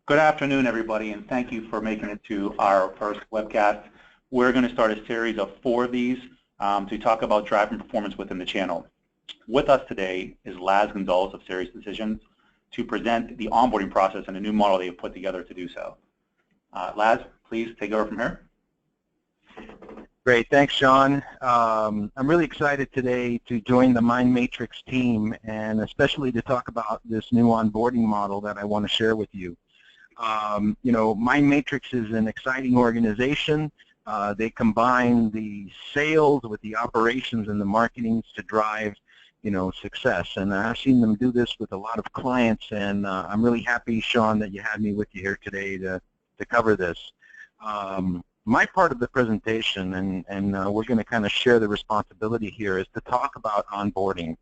Good afternoon, everybody, and thank you for making it to our first webcast. We're going to start a series of 4 of these to talk about driving performance within the channel. With us today is Laz Gonzalez of Serious Decisions to present the onboarding process and a new model they have put together to do so. Laz, please take over from here. Great, thanks, Sean. I'm really excited today to join the Mindmatrix team, and especially to talk about this new onboarding model that I want to share with you. Mindmatrix is an exciting organization. They combine the sales with the operations and the marketing to drive, success. And I've seen them do this with a lot of clients, and I'm really happy, Sean, that you had me with you here today to cover this. My part of the presentation, and we're going to kind of share the responsibility here, is to talk about onboarding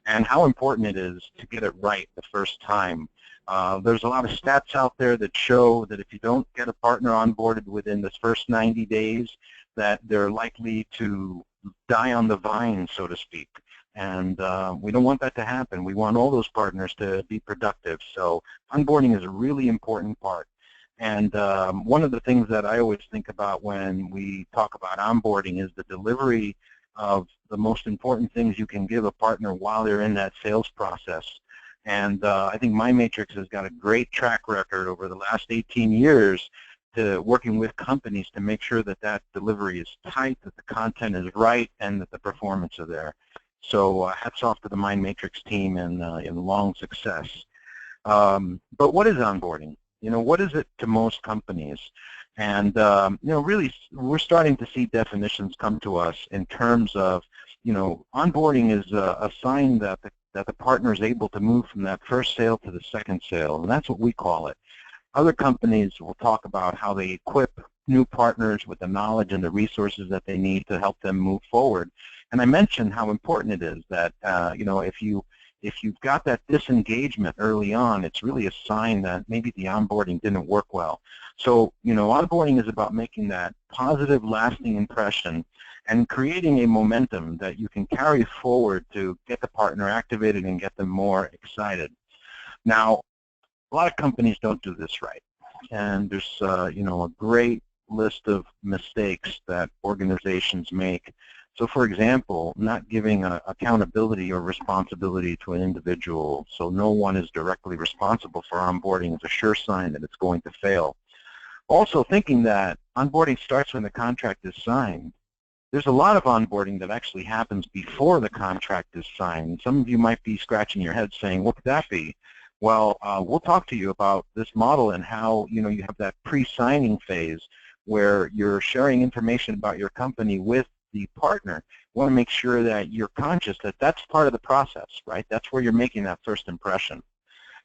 and how important it is to get it right the first time. There's a lot of stats out there that show that if you don't get a partner onboarded within the first 90 days, that they're likely to die on the vine, so to speak. And we don't want that to happen. We want all those partners to be productive. So onboarding is a really important part. And one of the things that I always think about when we talk about onboarding is the delivery of the most important things you can give a partner while they're in that sales process. And I think Mindmatrix has got a great track record over the last 18 years to working with companies to make sure that that delivery is tight, that the content is right, and that the performance are there. So hats off to the Mindmatrix team and long success. But what is onboarding? What is it to most companies? And really, we're starting to see definitions come to us in terms of, onboarding is a sign that the partner is able to move from that first sale to the second sale, and that's what we call it. Other companies will talk about how they equip new partners with the knowledge and the resources that they need to help them move forward. And I mentioned how important it is that, if you've got that disengagement early on, it's really a sign that maybe the onboarding didn't work well. So, onboarding is about making that positive, lasting impression and creating a momentum that you can carry forward to get the partner activated and get them more excited. Now, a lot of companies don't do this right, and there's a great list of mistakes that organizations make. So, for example, not giving accountability or responsibility to an individual, so no one is directly responsible for onboarding, is a sure sign that it's going to fail. Also, thinking that onboarding starts when the contract is signed. There's a lot of onboarding that actually happens before the contract is signed. Some of you might be scratching your head saying, what could that be? Well, we'll talk to you about this model and how you have that pre-signing phase where you're sharing information about your company with the partner. You want to make sure that you're conscious that that's part of the process, right? That's where you're making that first impression.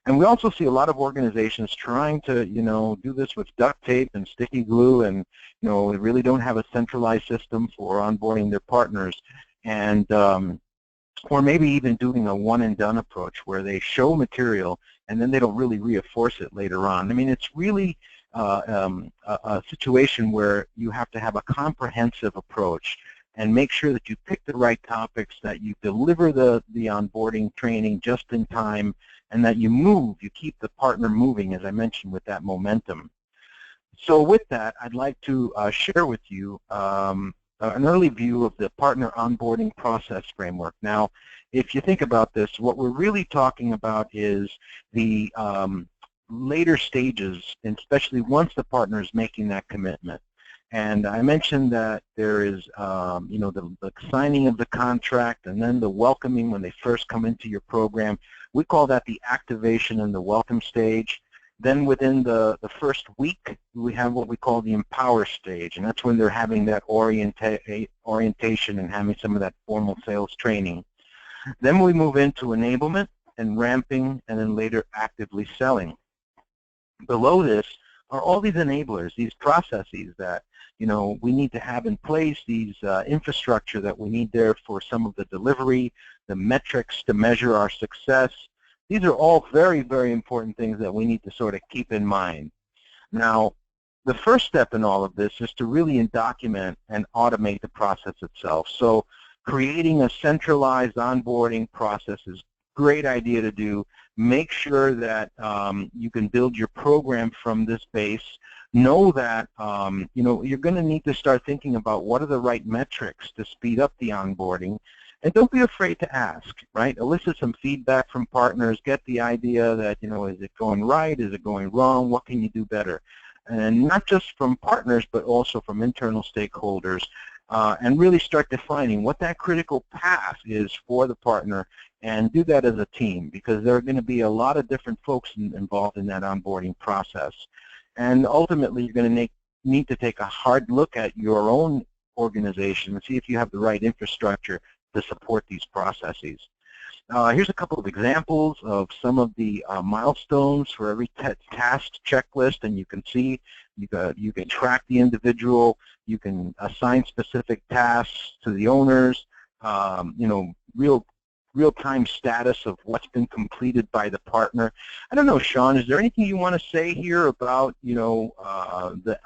And we also see a lot of organizations trying to, do this with duct tape and sticky glue, and, they really don't have a centralized system for onboarding their partners, and or maybe even doing a one-and-done approach where they show material and then they don't really reinforce it later on. I mean, it's really a situation where you have to have a comprehensive approach and make sure that you pick the right topics, that you deliver the onboarding training just in time, and that you keep the partner moving, as I mentioned, with that momentum. So with that, I'd like to share with you an early view of the partner onboarding process framework. Now, if you think about this, what we're really talking about is the later stages, and especially once the partner is making that commitment. And I mentioned that there is, the signing of the contract, and then the welcoming when they first come into your program. We call that the activation and the welcome stage. Then within the first week, we have what we call the empower stage, and that's when they're having that orientation and having some of that formal sales training. Then we move into enablement and ramping, and then later actively selling. Below this are all these enablers, these processes that we need to have in place, these infrastructure that we need there for some of the delivery, the metrics to measure our success. These are all very, very important things that we need to sort of keep in mind. Now, the first step in all of this is to really document and automate the process itself. So creating a centralized onboarding process is great idea to do. Make sure that you can build your program from this base. Know that you're going to need to start thinking about what are the right metrics to speed up the onboarding. And don't be afraid to ask, right? Elicit some feedback from partners. Get the idea that, is it going right? Is it going wrong? What can you do better? And not just from partners, but also from internal stakeholders. And really start defining what that critical path is for the partner, and do that as a team, because there are going to be a lot of different folks involved in that onboarding process. And ultimately, you're going to need to take a hard look at your own organization and see if you have the right infrastructure to support these processes. Here's a couple of examples of some of the milestones for every task checklist, and you can see you can track the individual, you can assign specific tasks to the owners, real-time status of what's been completed by the partner. I don't know, Sean, is there anything you want to say here about the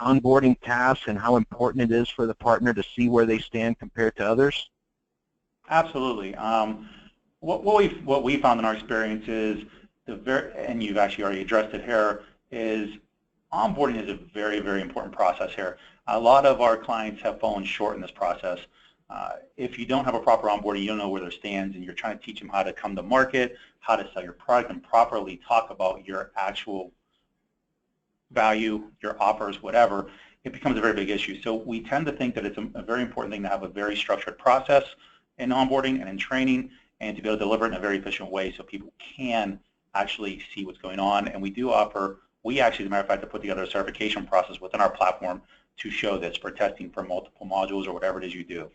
onboarding tasks and how important it is for the partner to see where they stand compared to others? Absolutely. What we found in our experience is and you've actually already addressed it here, is onboarding is a very, very important process here. A lot of our clients have fallen short in this process. If you don't have a proper onboarding, you don't know where there stands, and you're trying to teach them how to come to market, how to sell your product, and properly talk about your actual value, your offers, whatever, it becomes a very big issue. So we tend to think that it's a very important thing to have a very structured process in onboarding and in training, and to be able to deliver it in a very efficient way so people can actually see what's going on. And we do offer, we actually, as a matter of fact, to put together a certification process within our platform to show this for testing for multiple modules or whatever it is you do.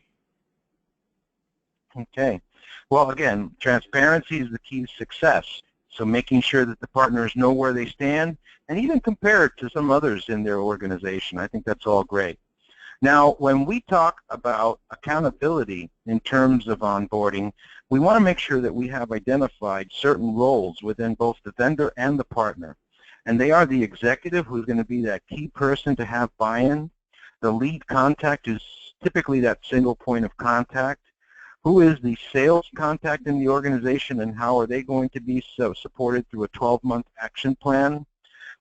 Okay. Well, again, transparency is the key to success. So making sure that the partners know where they stand and even compare it to some others in their organization. I think that's all great. Now, when we talk about accountability in terms of onboarding, we want to make sure that we have identified certain roles within both the vendor and the partner. And they are the executive, who's going to be that key person to have buy-in, the lead contact, who's typically that single point of contact, who is the sales contact in the organization, and how are they going to be supported through a 12-month action plan.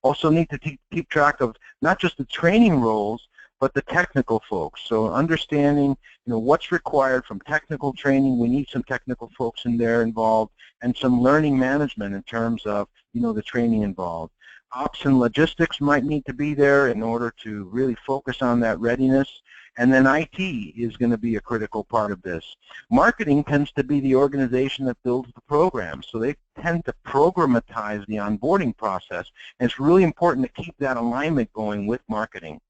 Also need to keep track of not just the training roles, but the technical folks. So understanding, what's required from technical training. We need some technical folks in there involved, and some learning management in terms of, the training involved. Ops and logistics might need to be there in order to really focus on that readiness. And then IT is going to be a critical part of this. Marketing tends to be the organization that builds the program, so they tend to programatize the onboarding process, and it's really important to keep that alignment going with marketing.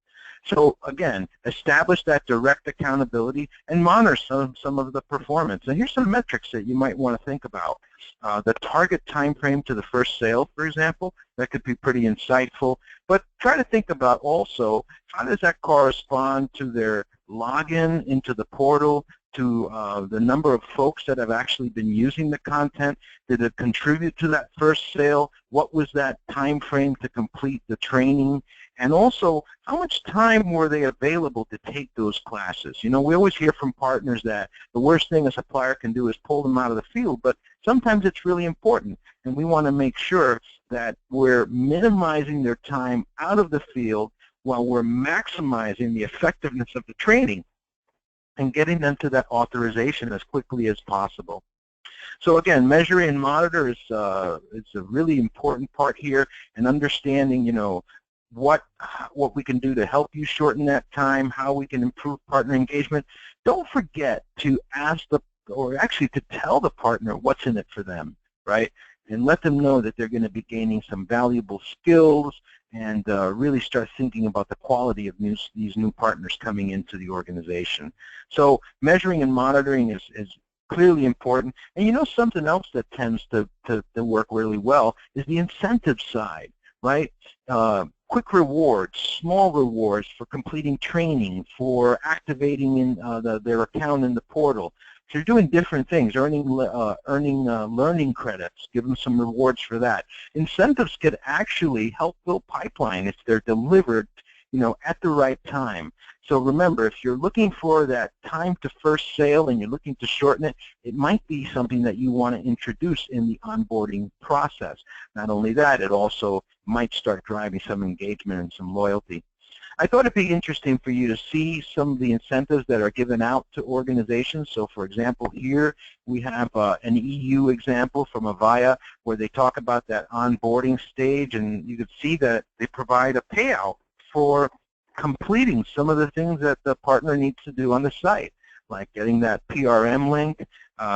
So again, establish that direct accountability and monitor some of the performance. And here's some metrics that you might want to think about. The target time frame to the first sale, for example, that could be pretty insightful. But try to think about also, how does that correspond to their login into the portal, to the number of folks that have actually been using the content? Did it contribute to that first sale? What was that time frame to complete the training? And also, how much time were they available to take those classes? We always hear from partners that the worst thing a supplier can do is pull them out of the field, but sometimes it's really important, and we want to make sure that we're minimizing their time out of the field while we're maximizing the effectiveness of the training and getting them to that authorization as quickly as possible. So again, measure and monitor is a really important part here, and understanding, what we can do to help you shorten that time, how we can improve partner engagement. Don't forget to to tell the partner what's in it for them, right? And let them know that they're going to be gaining some valuable skills, and really start thinking about the quality of these new partners coming into the organization. So measuring and monitoring is clearly important. And something else that tends to work really well is the incentive side, right? Quick rewards, small rewards for completing training, for activating their account in the portal. So you're doing different things, earning learning credits, give them some rewards for that. Incentives could actually help build pipeline if they're delivered, at the right time. So remember, if you're looking for that time to first sale and you're looking to shorten it, it might be something that you want to introduce in the onboarding process. Not only that, it also might start driving some engagement and some loyalty. I thought it'd be interesting for you to see some of the incentives that are given out to organizations. So for example, here we have an EU example from Avaya where they talk about that onboarding stage, and you could see that they provide a payout for completing some of the things that the partner needs to do on the site, like getting that PRM link,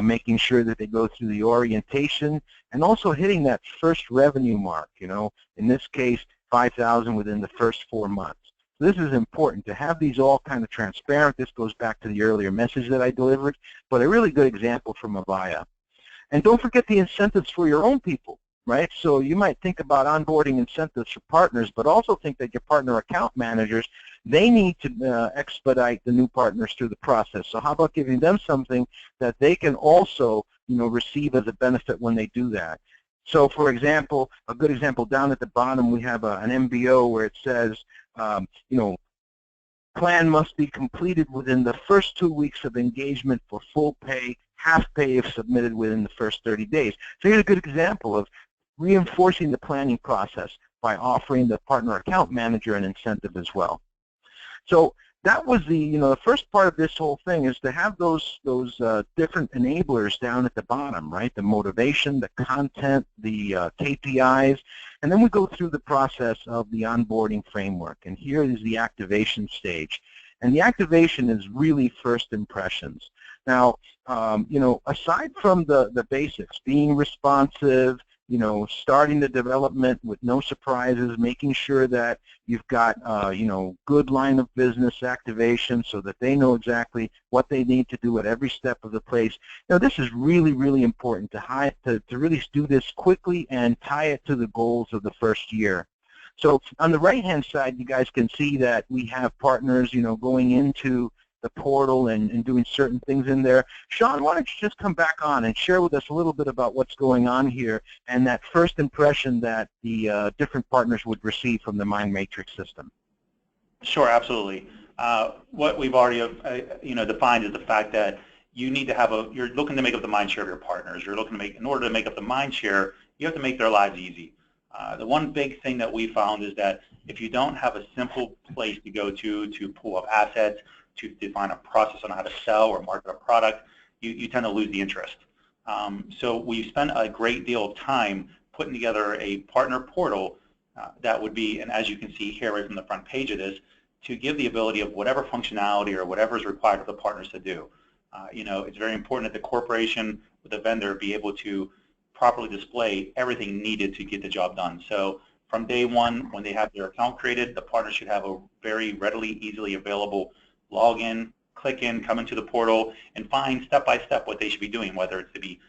making sure that they go through the orientation, and also hitting that first revenue mark, in this case, $5,000 within the first 4 months. So this is important to have these all kind of transparent. This goes back to the earlier message that I delivered, but a really good example from Avaya. And don't forget the incentives for your own people, right? So you might think about onboarding incentives for partners, but also think that your partner account managers, they need to expedite the new partners through the process. So how about giving them something that they can also, receive as a benefit when they do that? So for example, a good example down at the bottom, we have an MBO where it says, plan must be completed within the first 2 weeks of engagement for full pay, half pay if submitted within the first 30 days. So here's a good example of reinforcing the planning process by offering the partner account manager an incentive as well. So that was the first part of this whole thing, is to have those different enablers down at the bottom, right? The motivation, the content, the KPIs, and then we go through the process of the onboarding framework. And here is the activation stage. And the activation is really first impressions. Now, aside from the basics, being responsive, starting the development with no surprises, making sure that you've got, good line of business activation so that they know exactly what they need to do at every step of the place. This is really, really important to really do this quickly and tie it to the goals of the first year. So on the right-hand side, you guys can see that we have partners, going into the portal and doing certain things in there. Sean, why don't you just come back on and share with us a little bit about what's going on here and that first impression that the different partners would receive from the Mindmatrix system. Sure, absolutely. What we've already defined is the fact that you need to you're looking to make up the mind share of your partners. You're looking to in order to make up the mind share, you have to make their lives easy. The one big thing that we found is that if you don't have a simple place to go to pull up assets, to define a process on how to sell or market a product, you tend to lose the interest. So we've spent a great deal of time putting together a partner portal that would be, and as you can see here right from the front page of this, to give the ability of whatever functionality or whatever is required of the partners to do. It's very important that the corporation or the vendor be able to properly display everything needed to get the job done. So from day one, when they have their account created, the partner should have a very readily, easily available log in, click in, come into the portal, and find step-by-step what they should be doing, whether it's to be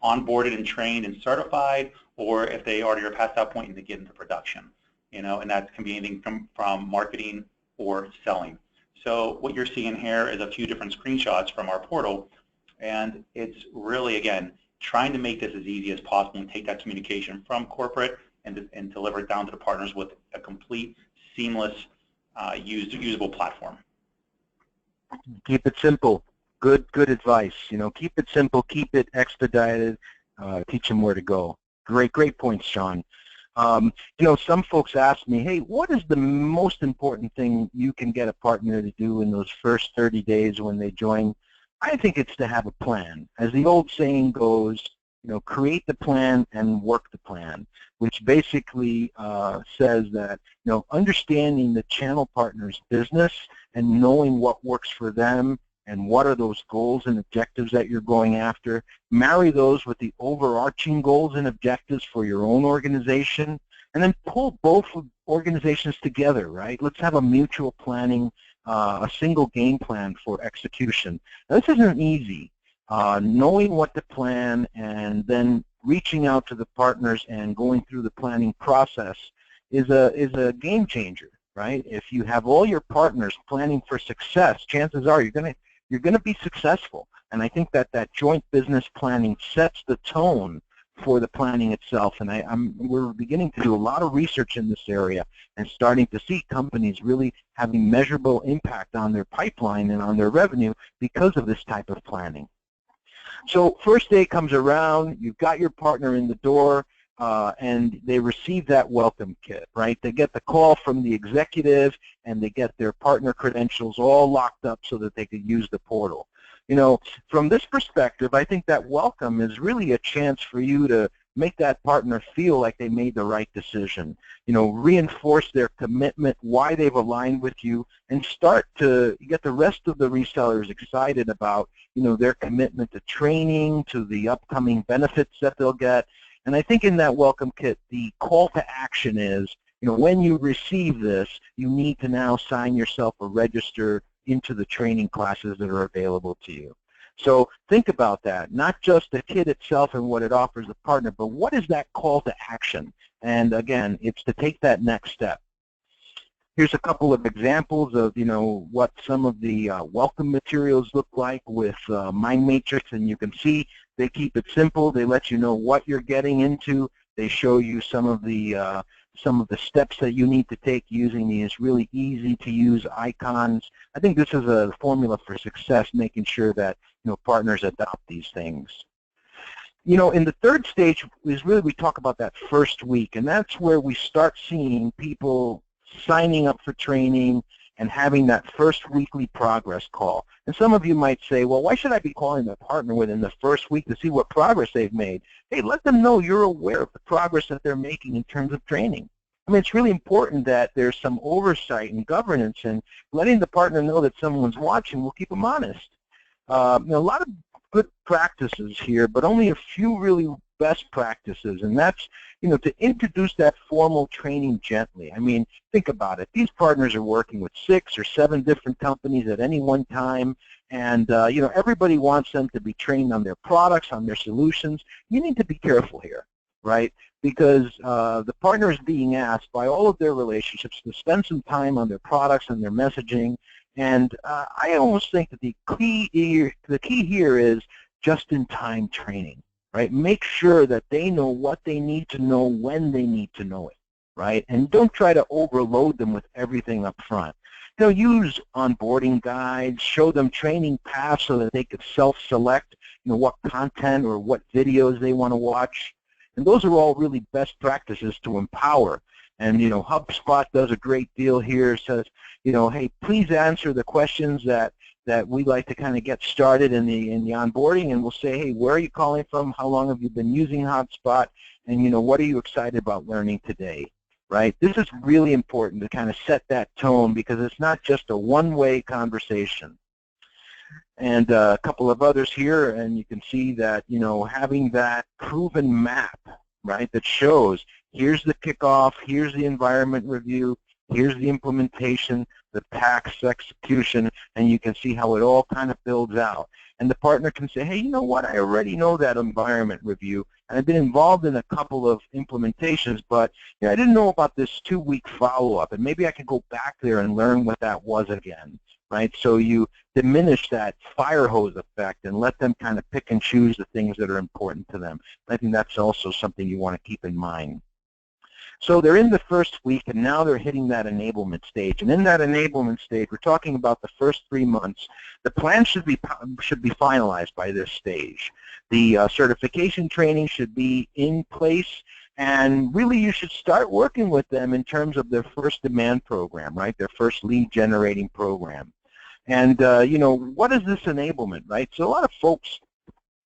onboarded and trained and certified, or if they already are past that point and to get into production. And that can be anything from marketing or selling. So what you're seeing here is a few different screenshots from our portal, and it's really, again, trying to make this as easy as possible and take that communication from corporate and deliver it down to the partners with a complete, seamless, usable platform. Keep it simple. Good advice. Keep it simple, keep it expedited, teach them where to go. Great points, Sean. Some folks ask me, hey, what is the most important thing you can get a partner to do in those first 30 days when they join? I think it's to have a plan. As the old saying goes, create the plan and work the plan, which basically says that, understanding the channel partner's business and knowing what works for them and what are those goals and objectives that you're going after, marry those with the overarching goals and objectives for your own organization, and then pull both organizations together, right? Let's have a mutual planning, a single game plan for execution. Now, this isn't easy. Knowing what to plan and then reaching out to the partners and going through the planning process is a game changer, right? If you have all your partners planning for success, chances are you're going to be successful. And I think that joint business planning sets the tone for the planning itself. And we're beginning to do a lot of research in this area and starting to see companies really having measurable impact on their pipeline and on their revenue because of this type of planning. So first day comes around, you've got your partner in the door, and they receive that welcome kit, right? They get the call from the executive, and they get their partner credentials all locked up so that they can use the portal. You know, from this perspective, I think that welcome is really a chance for you to make that partner feel like they made the right decision. You know, reinforce their commitment, why they've aligned with you, and start to get the rest of the resellers excited about, you know, their commitment to training, to the upcoming benefits that they'll get. And I think in that welcome kit, the call to action is, you know, when you receive this, you need to now sign yourself or register into the training classes that are available to you. So think about that, not just the kit itself and what it offers the partner, but what is that call to action? And again, it's to take that next step. Here's a couple of examples of, you know, what some of the welcome materials look like with Mindmatrix, and you can see they keep it simple. They let you know what you're getting into. They show you some of the steps that you need to take using these really easy to use icons. I think this is a formula for success, making sure that, you know, partners adopt these things. You know, in the third stage is really we talk about that first week, and that's where we start seeing people signing up for training and having that first weekly progress call. And some of you might say, well, why should I be calling the partner within the first week to see what progress they've made? Hey, let them know you're aware of the progress that they're making in terms of training. I mean, it's really important that there's some oversight and governance, and letting the partner know that someone's watching will keep them honest. You know, a lot of good practices here, but only a few really best practices, and that's, you know, to introduce that formal training gently. I mean, think about it. These partners are working with 6 or 7 different companies at any one time, and, you know, everybody wants them to be trained on their products, on their solutions. You need to be careful here, right? Because the partner is being asked by all of their relationships to spend some time on their products and their messaging. And I almost think that the key here is just-in-time training, right? Make sure that they know what they need to know when they need to know it, right? And don't try to overload them with everything up front. You know, use onboarding guides, show them training paths so that they could self-select, you know, what content or what videos they want to watch. And those are all really best practices to empower. And, you know, HubSpot does a great deal here. Says, you know, hey, please answer the questions that we'd like to kind of get started in the onboarding, and we'll say, hey, where are you calling from? How long have you been using HubSpot? And, you know, what are you excited about learning today? Right? This is really important to kind of set that tone, because it's not just a one-way conversation. And a couple of others here, and you can see that, you know, having that proven map, right, that shows here's the kickoff, here's the environment review, here's the implementation, the tax execution, and you can see how it all kind of builds out. And the partner can say, hey, you know what, I already know that environment review, and I've been involved in a couple of implementations, but, you know, I didn't know about this 2-week follow-up, and maybe I can go back there and learn what that was again. Right? So you diminish that fire hose effect and let them kind of pick and choose the things that are important to them. I think that's also something you want to keep in mind. So they're in the first week, and now they're hitting that enablement stage. And in that enablement stage, we're talking about the first 3 months. The plan should be finalized by this stage. The certification training should be in place, and really you should start working with them in terms of their first demand program, right? Their first lead generating program. And, you know, what is this enablement, right? So a lot of folks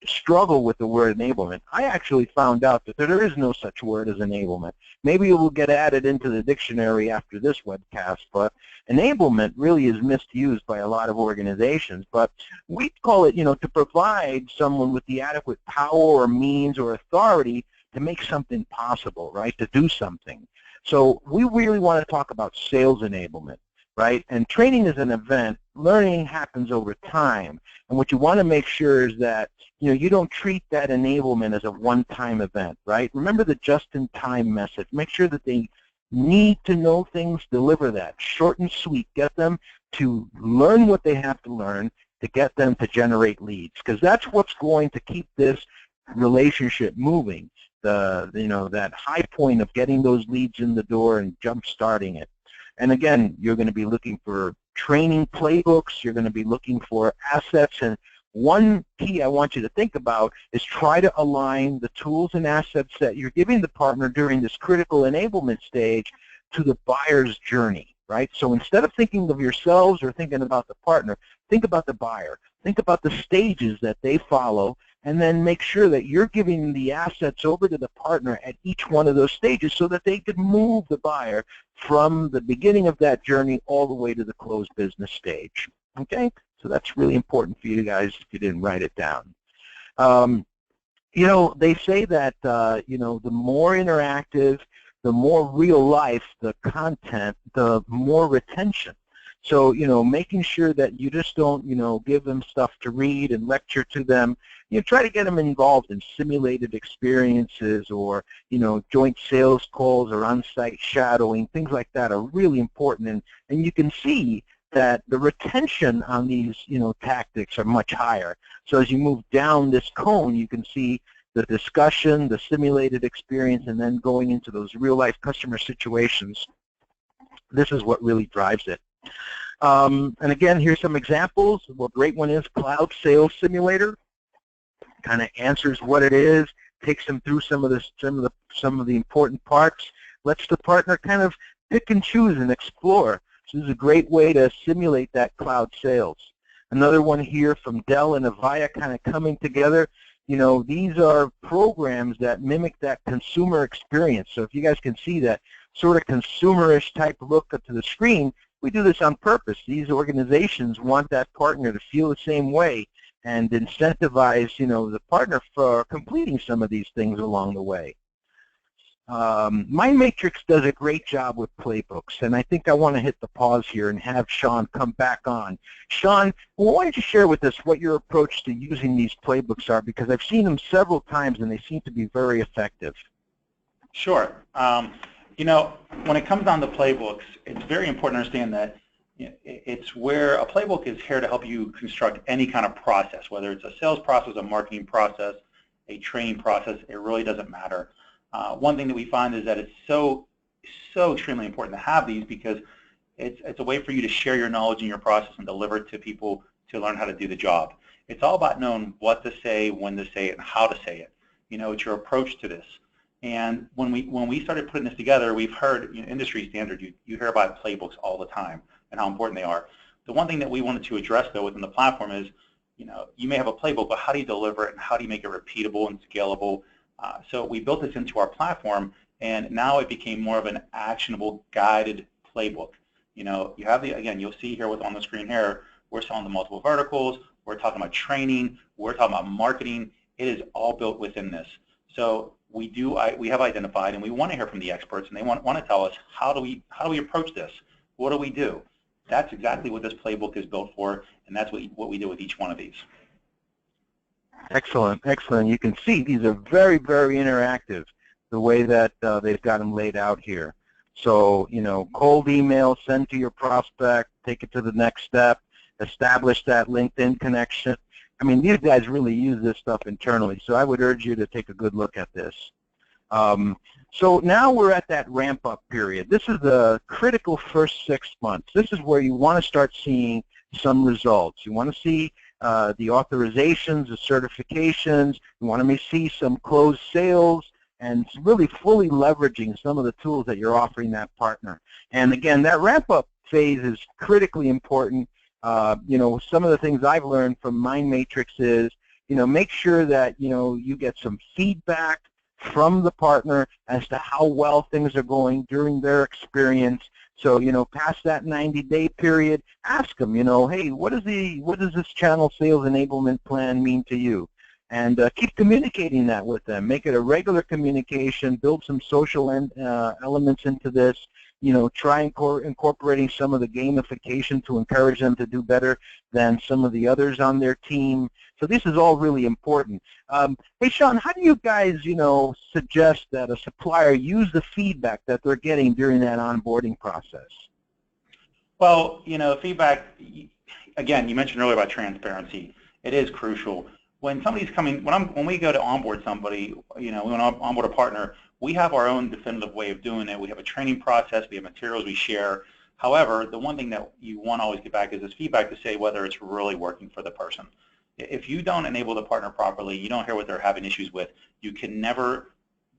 struggle with the word enablement. I actually found out that there is no such word as enablement. Maybe it will get added into the dictionary after this webcast, but enablement really is misused by a lot of organizations. But we call it, you know, to provide someone with the adequate power or means or authority to make something possible, right, to do something. So we really want to talk about sales enablement, right? And training is an event. Learning happens over time. And what you want to make sure is that, you know, you don't treat that enablement as a one-time event, right? Remember the just-in-time message. Make sure that they need to know things, deliver that. Short and sweet. Get them to learn what they have to learn to get them to generate leads, because that's what's going to keep this relationship moving, that high point of getting those leads in the door and jump starting it. And again, you're going to be looking for training playbooks, you're going to be looking for assets, and one key I want you to think about is try to align the tools and assets that you're giving the partner during this critical enablement stage to the buyer's journey, right? So instead of thinking of yourselves or thinking about the partner, think about the buyer. Think about the stages that they follow, and then make sure that you're giving the assets over to the partner at each one of those stages so that they can move the buyer from the beginning of that journey all the way to the closed business stage. Okay? So that's really important for you guys if you didn't write it down. They say that, the more interactive, the more real life the content, the more retention. So, making sure that you just don't, give them stuff to read and lecture to them. Try to get them involved in simulated experiences or, joint sales calls or on-site shadowing. Things like that are really important. And you can see that the retention on these, tactics are much higher. So as you move down this cone, you can see the discussion, the simulated experience, and then going into those real-life customer situations. This is what really drives it. And again, here's some examples. Well, a great one is Cloud Sales Simulator. Kind of answers what it is, takes them through some of the important parts, lets the partner kind of pick and choose and explore. So this is a great way to simulate that cloud sales. Another one here from Dell and Avaya kind of coming together. These are programs that mimic that consumer experience. So if you guys can see that sort of consumerish type look up to the screen, we do this on purpose. These organizations want that partner to feel the same way and incentivize, the partner for completing some of these things along the way. Mindmatrix does a great job with playbooks, and I think I want to hit the pause here and have Sean come back on. Sean, why don't you share with us what your approach to using these playbooks are, because I've seen them several times and they seem to be very effective. Sure. When it comes down to playbooks, it's very important to understand that it's where a playbook is here to help you construct any kind of process, whether it's a sales process, a marketing process, a training process, it really doesn't matter. One thing that we find is that it's so extremely important to have these because it's a way for you to share your knowledge and your process and deliver it to people to learn how to do the job. It's all about knowing what to say, when to say it, and how to say it. It's your approach to this. And when we started putting this together, we've heard, industry standard, you hear about playbooks all the time and how important they are. The one thing that we wanted to address, though, within the platform is, you may have a playbook, but how do you deliver it and how do you make it repeatable and scalable? So we built this into our platform, and now it became more of an actionable, guided playbook. You have again, you'll see here on the screen here, we're selling the multiple verticals, we're talking about training, we're talking about marketing. It is all built within this. So we have identified, and we want to hear from the experts, and they want to tell us how do we approach this? What do we do? That's exactly what this playbook is built for, and that's what we do with each one of these. Excellent, excellent. You can see these are very, very interactive, the way that they've got them laid out here. So, cold email, send to your prospect, take it to the next step, establish that LinkedIn connection. I mean, these guys really use this stuff internally, so I would urge you to take a good look at this. So now we're at that ramp-up period. This is the critical first 6 months. This is where you want to start seeing some results. You want to see the authorizations, the certifications. You want to see some closed sales, and really fully leveraging some of the tools that you're offering that partner. And again, that ramp-up phase is critically important. Some of the things I've learned from Mindmatrix is, make sure that, you get some feedback from the partner as to how well things are going during their experience. So, past that 90-day period, ask them, hey, what does this channel sales enablement plan mean to you? And keep communicating that with them. Make it a regular communication, build some social elements into this. Try incorporating some of the gamification to encourage them to do better than some of the others on their team. So this is all really important. Hey, Sean, how do you guys, suggest that a supplier use the feedback that they're getting during that onboarding process? Well, feedback, again, you mentioned earlier about transparency. It is crucial. when somebody's coming, when we go to onboard somebody, we want to onboard a partner, we have our own definitive way of doing it. We have a training process, we have materials we share. However, the one thing that you want to always get back is this feedback to say whether it's really working for the person. If you don't enable the partner properly, you don't hear what they're having issues with, you can never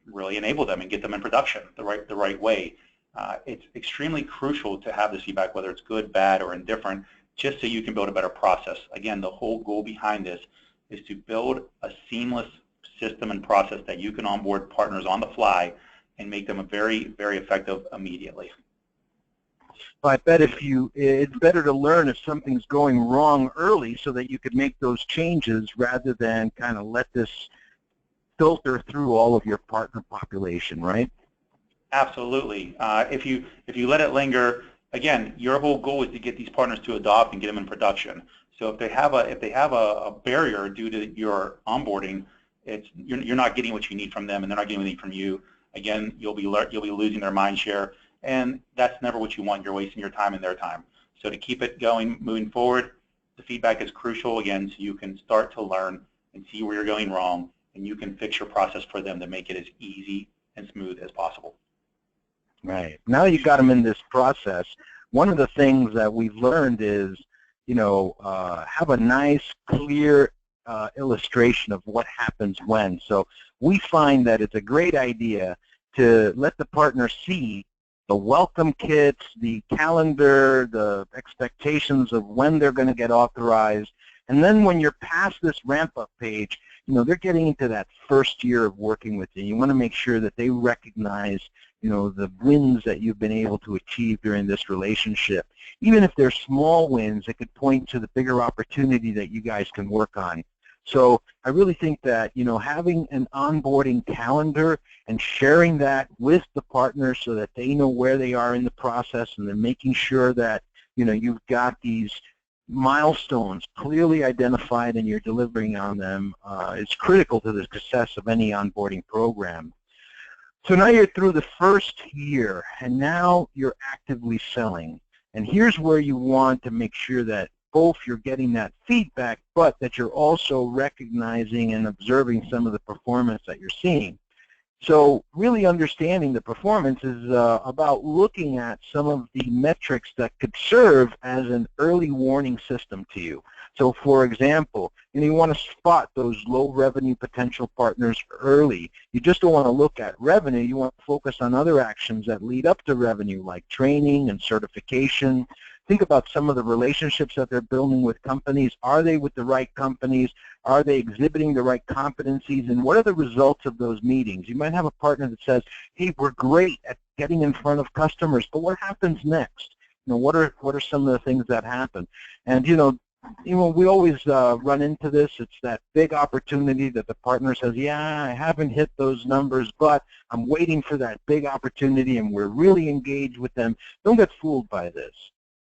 really enable them and get them in production the right way. It's extremely crucial to have this feedback, whether it's good, bad, or indifferent, just so you can build a better process. Again, the whole goal behind this is to build a seamless system and process that you can onboard partners on the fly and make them very, very effective immediately. I bet it's better to learn if something's going wrong early so that you could make those changes rather than kind of let this filter through all of your partner population, right? Absolutely. If you let it linger, again, your whole goal is to get these partners to adopt and get them in production. So if they have a barrier due to your onboarding, you're not getting what you need from them, and they're not getting what you need from you. Again, you'll be losing their mind share, and that's never what you want. You're wasting your time and their time. So to keep it going, moving forward, the feedback is crucial, again, so you can start to learn and see where you're going wrong, and you can fix your process for them to make it as easy and smooth as possible. Right. Now you got them in this process. One of the things that we've learned is, have a nice, clear illustration of what happens when. So we find that it's a great idea to let the partner see the welcome kits, the calendar, the expectations of when they're going to get authorized. And then when you're past this ramp-up page, they're getting into that first year of working with you. You want to make sure that they recognize, the wins that you've been able to achieve during this relationship. Even if they're small wins, it could point to the bigger opportunity that you guys can work on. So I really think that, having an onboarding calendar and sharing that with the partners so that they know where they are in the process, and then making sure that, you've got these milestones clearly identified and you're delivering on them is critical to the success of any onboarding program. So now you're through the first year, and now you're actively selling. And here's where you want to make sure that both you're getting that feedback, but that you're also recognizing and observing some of the performance that you're seeing. So really understanding the performance is about looking at some of the metrics that could serve as an early warning system to you. So for example, you want to spot those low revenue potential partners early. You just don't want to look at revenue. You want to focus on other actions that lead up to revenue, like training and certification. Think about some of the relationships that they're building with companies. Are they with the right companies? Are they exhibiting the right competencies? And what are the results of those meetings? You might have a partner that says, hey, we're great at getting in front of customers, but what happens next? What are some of the things that happen? And we always run into this. It's that big opportunity that the partner says, yeah, I haven't hit those numbers, but I'm waiting for that big opportunity, and we're really engaged with them. Don't get fooled by this.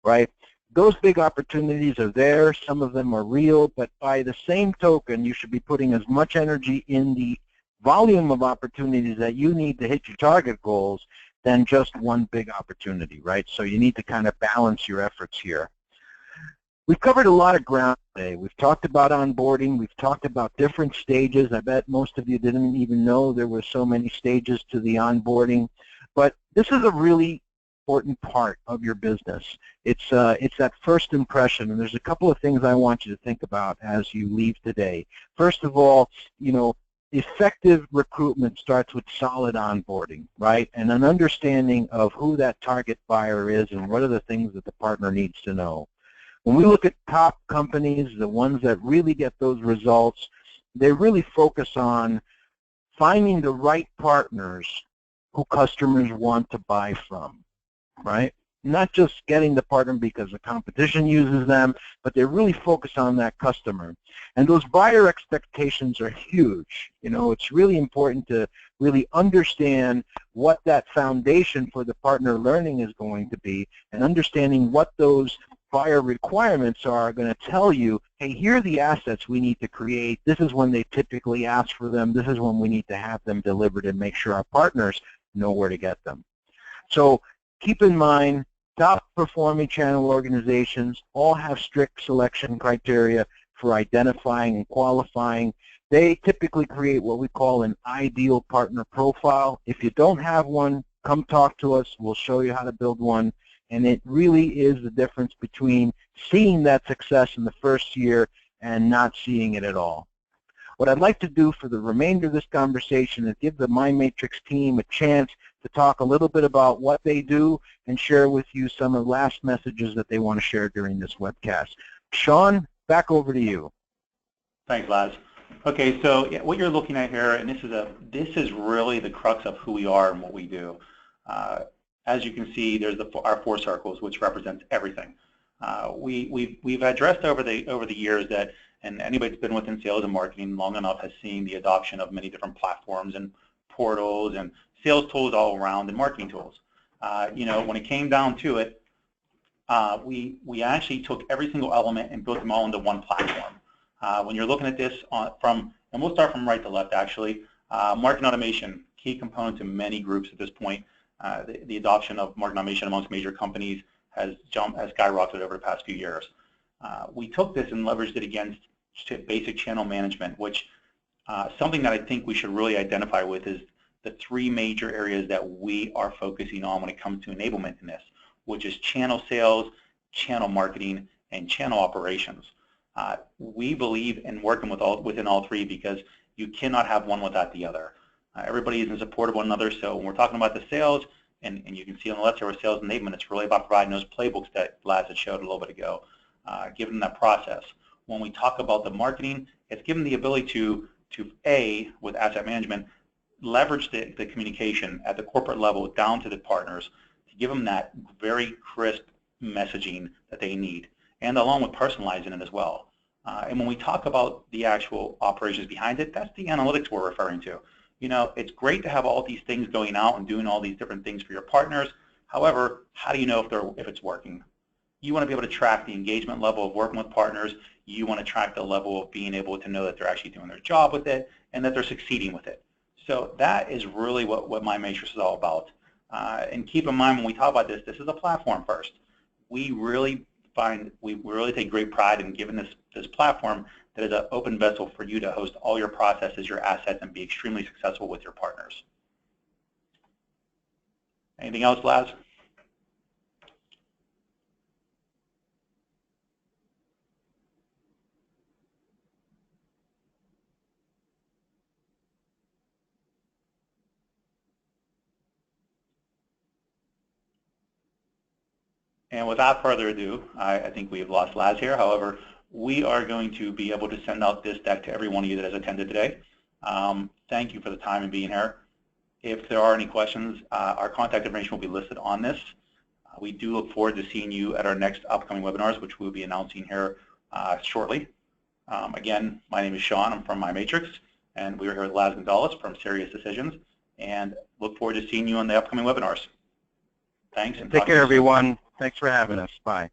Right? Those big opportunities are there. Some of them are real, but by the same token, you should be putting as much energy in the volume of opportunities that you need to hit your target goals than just one big opportunity, right? So you need to kind of balance your efforts here. We've covered a lot of ground today. We've talked about onboarding. We've talked about different stages. I bet most of you didn't even know there were so many stages to the onboarding. But this is a really important part of your business. It's that first impression, and there's a couple of things I want you to think about as you leave today. First of all, effective recruitment starts with solid onboarding, right? And an understanding of who that target buyer is and what are the things that the partner needs to know. When we look at top companies, the ones that really get those results, they really focus on finding the right partners who customers want to buy from. Right? Not just getting the partner because the competition uses them, but they're really focused on that customer. And those buyer expectations are huge. It's really important to really understand what that foundation for the partner learning is going to be, and understanding what those buyer requirements are going to tell you, hey, here are the assets we need to create. This is when they typically ask for them. This is when we need to have them delivered, and make sure our partners know where to get them. So keep in mind, top performing channel organizations all have strict selection criteria. for identifying and qualifying. They typically create what we call an ideal partner profile. If you don't have one, come talk to us. We'll show you how to build one. And it really is the difference between seeing that success in the first year and not seeing it at all. What I'd like to do for the remainder of this conversation is give the Mindmatrix team a chance to talk a little bit about what they do and share with you some of the last messages that they want to share during this webcast. Sean, back over to you. Thanks, Laz. Okay, so what you're looking at here, and this is really the crux of who we are and what we do. As you can see, there's our 4 circles, which represents everything. We've addressed over the years that, and anybody that's been within sales and marketing long enough has seen the adoption of many different platforms and portals and sales tools all around and marketing tools. When it came down to it, we actually took every single element and built them all into one platform. When you're looking at this and we'll start from right to left actually, marketing automation, key component to many groups at this point. The adoption of marketing automation amongst major companies has skyrocketed over the past few years. We took this and leveraged it against basic channel management, which something that I think we should really identify with is the 3 major areas that we are focusing on when it comes to enablement in this, which is channel sales, channel marketing, and channel operations. We believe in working within all 3 because you cannot have one without the other. Everybody is in support of one another, so when we're talking about the sales, and you can see on the left here with sales enablement, it's really about providing those playbooks that Laz had showed a little bit ago, giving them that process. When we talk about the marketing, it's given the ability to with asset management, leverage the communication at the corporate level down to the partners to give them that very crisp messaging that they need, and along with personalizing it as well. And when we talk about the actual operations behind it, that's the analytics we're referring to. It's great to have all these things going out and doing all these different things for your partners. However, how do you know if it's working? You want to be able to track the engagement level of working with partners. You want to track the level of being able to know that they're actually doing their job with it and that they're succeeding with it. So that is really what Mindmatrix is all about. And keep in mind when we talk about this is a platform first. We really take great pride in giving this platform that is an open vessel for you to host all your processes, your assets, and be extremely successful with your partners. Anything else, Laz? And without further ado, I think we have lost Laz here. However, we are going to be able to send out this deck to every one of you that has attended today. Thank you for the time and being here. If there are any questions, our contact information will be listed on this. We do look forward to seeing you at our next upcoming webinars, which we'll be announcing here shortly. Again, my name is Sean. I'm from Mindmatrix, and we are here with Laz Gonzalez from Serious Decisions, and look forward to seeing you on the upcoming webinars. Thanks. And take care, everyone. Thanks for having us. Bye.